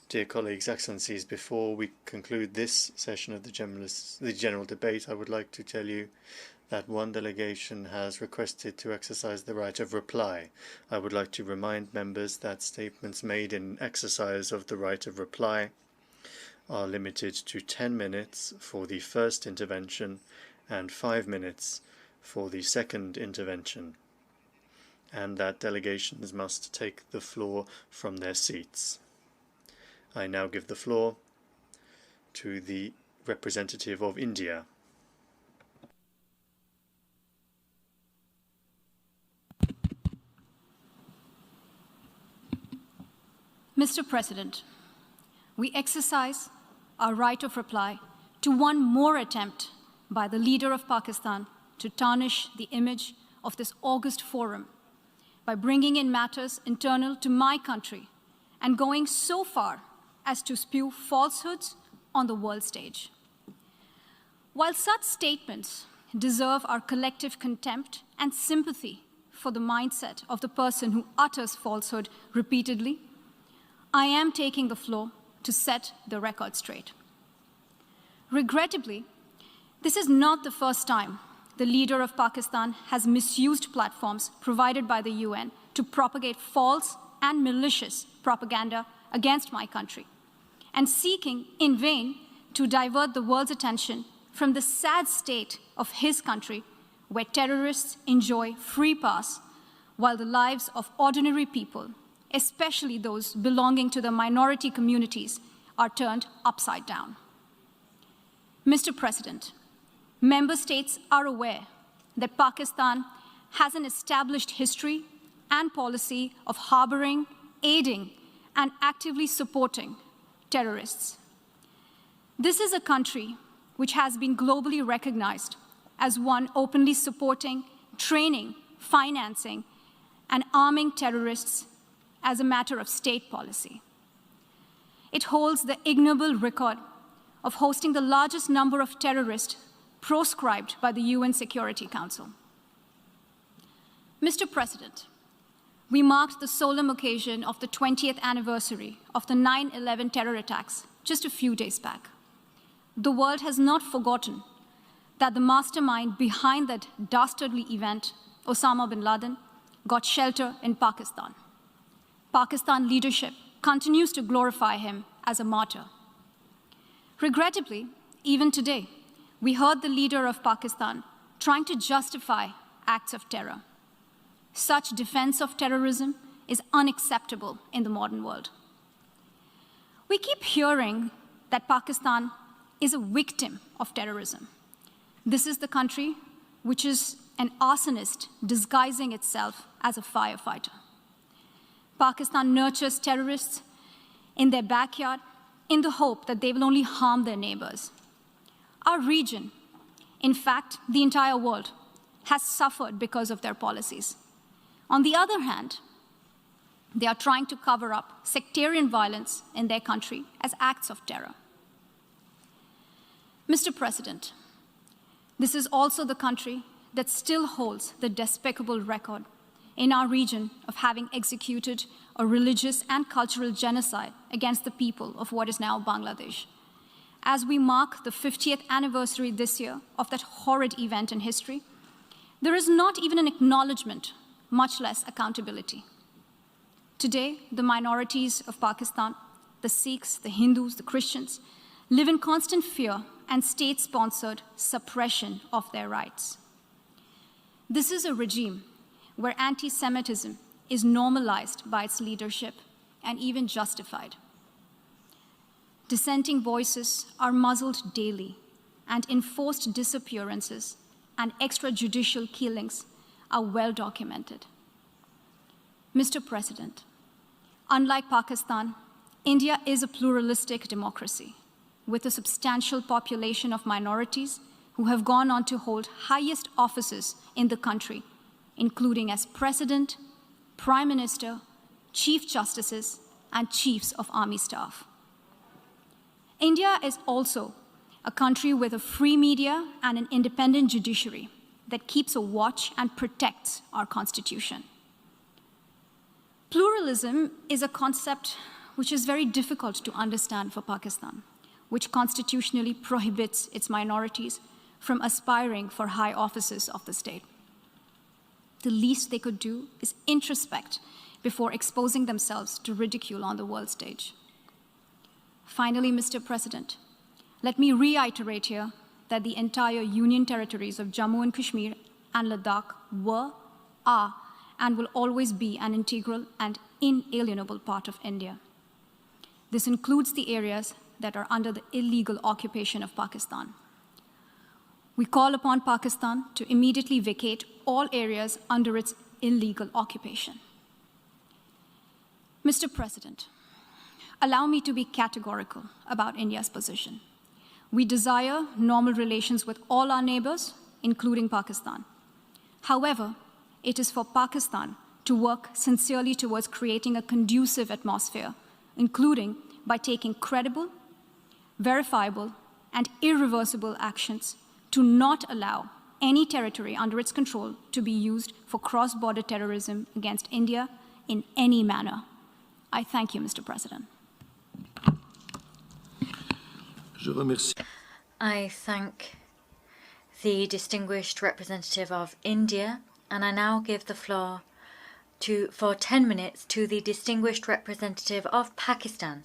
Dear colleagues, excellencies, before we conclude this session of the general debate, I would like to tell you that one delegation has requested to exercise the right of reply. I would like to remind members that statements made in exercise of the right of reply are limited to 10 minutes for the first intervention and 5 minutes for the second intervention, and that delegations must take the floor from their seats. I now give the floor to the representative of India. Mr. President, we exercise our right of reply to one more attempt by the leader of Pakistan to tarnish the image of this august forum by bringing in matters internal to my country and going so far as to spew falsehoods on the world stage. While such statements deserve our collective contempt and sympathy for the mindset of the person who utters falsehood repeatedly, I am taking the floor to set the record straight. Regrettably, this is not the first time the leader of Pakistan has misused platforms provided by the UN to propagate false and malicious propaganda against my country, and seeking in vain to divert the world's attention from the sad state of his country, where terrorists enjoy free pass while the lives of ordinary people, especially those belonging to the minority communities, are turned upside down. Mr. President, member states are aware that Pakistan has an established history and policy of harboring, aiding, and actively supporting terrorists. This is a country which has been globally recognized as one openly supporting, training, financing, and arming terrorists as a matter of state policy. It holds the ignoble record of hosting the largest number of terrorists proscribed by the UN Security Council. Mr. President, we marked the solemn occasion of the 20th anniversary of the 9/11 terror attacks just a few days back. The world has not forgotten that the mastermind behind that dastardly event, Osama bin Laden, got shelter in Pakistan. Pakistan leadership continues to glorify him as a martyr. Regrettably, even today, we heard the leader of Pakistan trying to justify acts of terror. Such defense of terrorism is unacceptable in the modern world. We keep hearing that Pakistan is a victim of terrorism. This is the country which is an arsonist disguising itself as a firefighter. Pakistan nurtures terrorists in their backyard in the hope that they will only harm their neighbors. Our region, in fact, the entire world, has suffered because of their policies. On the other hand, they are trying to cover up sectarian violence in their country as acts of terror. Mr. President, this is also the country that still holds the despicable record in our region of having executed a religious and cultural genocide against the people of what is now Bangladesh. As we mark the 50th anniversary this year of that horrid event in history, there is not even an acknowledgement, much less accountability. Today, the minorities of Pakistan, the Sikhs, the Hindus, the Christians, live in constant fear and state-sponsored suppression of their rights. This is a regime where anti-Semitism is normalized by its leadership and even justified. Dissenting voices are muzzled daily, and enforced disappearances and extrajudicial killings are well documented. Mr. President, unlike Pakistan, India is a pluralistic democracy with a substantial population of minorities who have gone on to hold highest offices in the country, including as President, Prime Minister, Chief Justices, and Chiefs of Army Staff. India is also a country with a free media and an independent judiciary that keeps a watch and protects our Constitution. Pluralism is a concept which is very difficult to understand for Pakistan, which constitutionally prohibits its minorities from aspiring for high offices of the state. The least they could do is introspect before exposing themselves to ridicule on the world stage. Finally, Mr. President, let me reiterate here that the entire Union territories of Jammu and Kashmir and Ladakh were, are, and will always be an integral and inalienable part of India. This includes the areas that are under the illegal occupation of Pakistan. We call upon Pakistan to immediately vacate all areas under its illegal occupation. Mr. President, allow me to be categorical about India's position. We desire normal relations with all our neighbors, including Pakistan. However, it is for Pakistan to work sincerely towards creating a conducive atmosphere, including by taking credible, verifiable, and irreversible actions to not allow any territory under its control to be used for cross-border terrorism against India in any manner. I thank you, Mr. President. I thank the distinguished representative of India, and I now give the floor for 10 minutes to the distinguished representative of Pakistan.